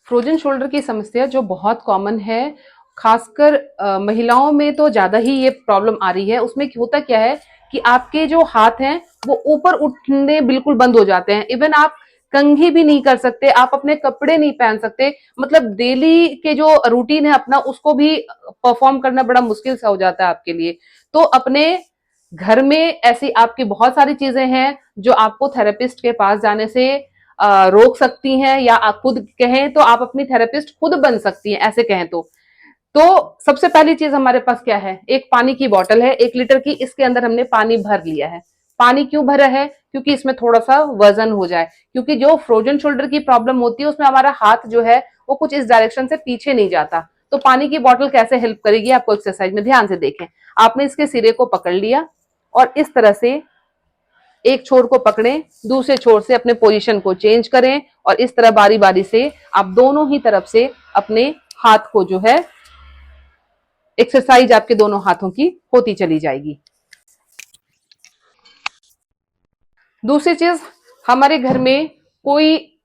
Frozen shoulder की समस्या जो बहुत कॉमन है, खासकर महिलाओं में तो ज्यादा ही ये प्रॉब्लम आ रही है। उसमें होता क्या है कि आपके जो हाथ हैं वो ऊपर उठने बिल्कुल बंद हो जाते हैं। इवन आप कंघी भी नहीं कर सकते, आप अपने कपड़े नहीं पहन सकते, मतलब डेली के जो रूटीन है अपना उसको भी परफॉर्म करना बड़ा मुश्किल सा हो जाता है आपके लिए। तो अपने घर में ऐसी आपकी बहुत सारी चीजें हैं जो आपको थेरेपिस्ट के पास जाने से रोक सकती हैं, या आप खुद कहें तो आप अपनी थेरेपिस्ट खुद बन सकती हैं, ऐसे कहें तो सबसे पहली चीज हमारे पास क्या है, एक पानी की बोतल है 1 लीटर की, इसके अंदर हमने पानी भर लिया है। पानी क्यों भरा है? क्योंकि इसमें थोड़ा सा वजन हो जाए, क्योंकि जो फ्रोजन शोल्डर की प्रॉब्लम होती है उसमें हमारा हाथ जो है वो कुछ इस डायरेक्शन से पीछे नहीं जाता। तो पानी की बोतल कैसे हेल्प करेगी आपको एक्सरसाइज में, ध्यान से देखें। आपने इसके सिरे को पकड़ लिया और इस तरह से एक छोर को पकड़ें, दूसरे छोर से अपने पोजीशन को चेंज करें और इस तरह बारी बारी से आप दोनों ही तरफ से अपने हाथ को जो है एक्सरसाइज आपके दोनों हाथों की होती चली जाएगी। दूसरी चीज, हमारे घर में कोई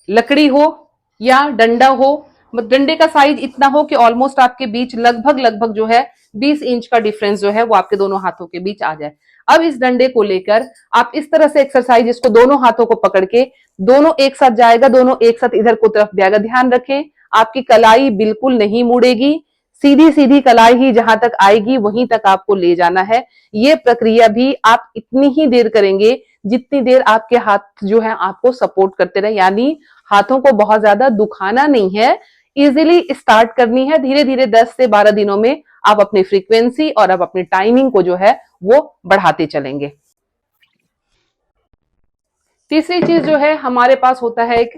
लकड़ी हो या डंडा हो, डंडे का साइज इतना हो कि ऑलमोस्ट आपके बीच लगभग लगभग जो है 20 इंच का डिफरेंस जो है वो आपके दोनों हाथों के बीच आ जाए। अब इस डंडे को लेकर आप इस तरह से एक्सरसाइज, इसको दोनों हाथों को पकड़ के दोनों एक साथ जाएगा, दोनों एक साथ इधर को तरफ जाएगा। ध्यान रखें आपकी कलाई बिल्कुल नहीं मुड़ेगी, सीधी सीधी कलाई ही जहां तक आएगी वहीं तक आपको ले जाना है। ये प्रक्रिया भी आप इतनी ही देर करेंगे जितनी देर आपके हाथ जो है आपको सपोर्ट करते रहे, यानी हाथों को बहुत ज्यादा दुखाना नहीं है, इजीली स्टार्ट करनी है। धीरे धीरे 10 से 12 दिनों में आप अपनी फ्रीक्वेंसी और आप अपनी टाइमिंग को जो है वो बढ़ाते चलेंगे। तीसरी चीज जो है हमारे पास होता है एक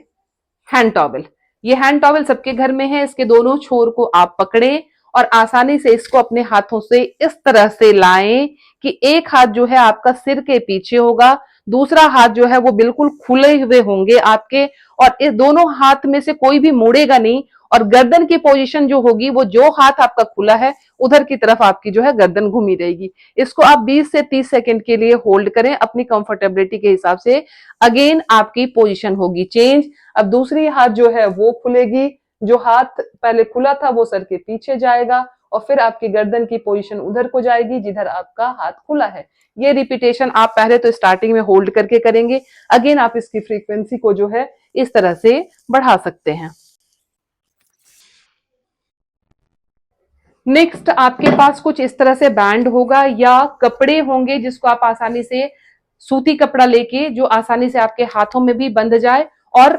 हैंड टॉवल। ये हैंड टॉवल सबके घर में है, इसके दोनों छोर को आप पकड़ें और आसानी से इसको अपने हाथों से इस तरह से लाएं कि एक हाथ जो है आपका सिर के पीछे होगा, दूसरा हाथ जो है वो बिल्कुल खुले हुए होंगे आपके, और इस दोनों हाथ में से कोई भी मुड़ेगा नहीं। और गर्दन की पोजीशन जो होगी वो जो हाथ आपका खुला है उधर की तरफ आपकी जो है गर्दन घूमी रहेगी। इसको आप 20 से 30 सेकंड के लिए होल्ड करें अपनी कंफर्टेबिलिटी के हिसाब से। अगेन आपकी पोजीशन होगी चेंज। अब दूसरी हाथ जो है वो खुलेगी, जो हाथ पहले खुला था वो सर के पीछे जाएगा और फिर आपकी गर्दन की पोजीशन उधर को जाएगी जिधर आपका हाथ खुला है। ये रिपीटेशन आप पहले तो स्टार्टिंग में होल्ड करके करेंगे, अगेन आप इसकी फ्रीक्वेंसी को जो है इस तरह से बढ़ा सकते हैं। नेक्स्ट आपके पास कुछ इस तरह से बैंड होगा या कपड़े होंगे जिसको आप आसानी से, सूती कपड़ा लेके जो आसानी से आपके हाथों में भी बंध जाए और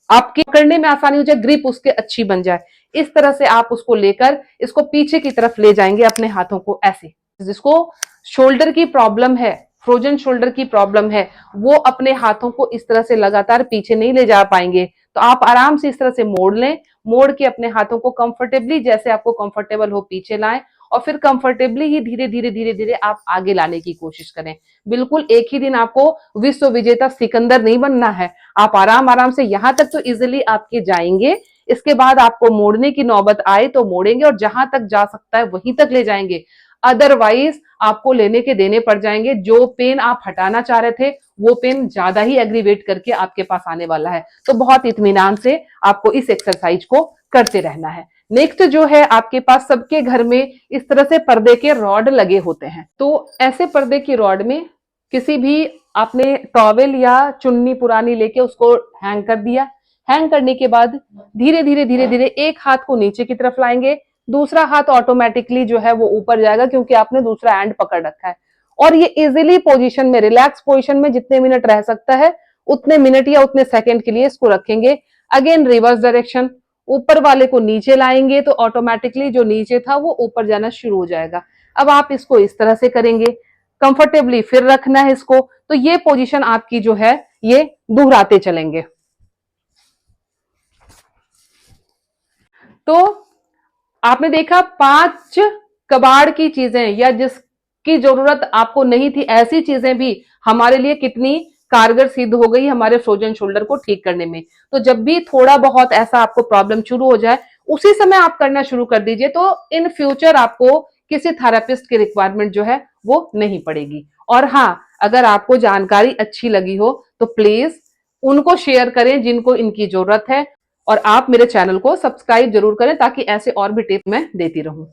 आपके पकड़ने में आसानी हो जाए, ग्रिप उसके अच्छी बन जाए। इस तरह से आप उसको लेकर इसको पीछे की तरफ ले जाएंगे अपने हाथों को ऐसे। जिसको शोल्डर की प्रॉब्लम है, फ्रोजन शोल्डर की प्रॉब्लम है, वो अपने हाथों को इस तरह से लगातार पीछे नहीं ले जा पाएंगे। तो आप आराम से इस तरह से मोड़ लें, मोड़ के अपने हाथों को कंफर्टेबली, जैसे आपको कंफर्टेबल हो, पीछे लाएं और फिर कंफर्टेबली ही धीरे धीरे धीरे धीरे आप आगे लाने की कोशिश करें। बिल्कुल एक ही दिन आपको विश्व विजेता सिकंदर नहीं बनना है। आप आराम आराम से यहां तक तो इजिली आपके जाएंगे, इसके बाद आपको मोड़ने की नौबत आए तो मोड़ेंगे और जहां तक जा सकता है वहीं तक ले जाएंगे। अदरवाइज आपको लेने के देने पड़ जाएंगे। जो पेन आप हटाना चाह रहे थे वो पेन ज्यादा ही एग्रीवेट करके आपके पास आने वाला है। तो बहुत इत्मीनान से आपको इस एक्सरसाइज को करते रहना है। नेक्स्ट जो है, आपके पास सबके घर में इस तरह से पर्दे के रॉड लगे होते हैं। तो ऐसे पर्दे की रॉड में किसी भी आपने टॉवेल या चुन्नी पुरानी लेके उसको हैंग कर दिया। हैंग करने के बाद धीरे धीरे धीरे धीरे एक हाथ को नीचे की तरफ लाएंगे, दूसरा हाथ ऑटोमेटिकली जो है वो ऊपर जाएगा क्योंकि आपने दूसरा हैंड पकड़ रखा है। और ये इजिली पोजीशन में, रिलैक्स पोजीशन में जितने मिनट रह सकता है उतने मिनट या उतने सेकंड के लिए इसको रखेंगे। अगेन रिवर्स डायरेक्शन, ऊपर वाले को नीचे लाएंगे तो ऑटोमेटिकली जो नीचे था वो ऊपर जाना शुरू हो जाएगा। अब आप इसको इस तरह से करेंगे, कंफर्टेबली फिर रखना है इसको। तो ये पोजीशन आपकी जो है ये दोहराते चलेंगे। तो आपने देखा 5 कबाड़ की चीजें या जिसकी जरूरत आपको नहीं थी, ऐसी चीजें भी हमारे लिए कितनी कारगर सिद्ध हो गई हमारे फ्रोजन शोल्डर को ठीक करने में। तो जब भी थोड़ा बहुत ऐसा आपको प्रॉब्लम शुरू हो जाए उसी समय आप करना शुरू कर दीजिए, तो इन फ्यूचर आपको किसी थेरेपिस्ट की रिक्वायरमेंट जो है वो नहीं पड़ेगी। और हाँ, अगर आपको जानकारी अच्छी लगी हो तो प्लीज उनको शेयर करें जिनको इनकी जरूरत है। और आप मेरे चैनल को सब्सक्राइब जरूर करें ताकि ऐसे और भी टिप मैं देती रहूं।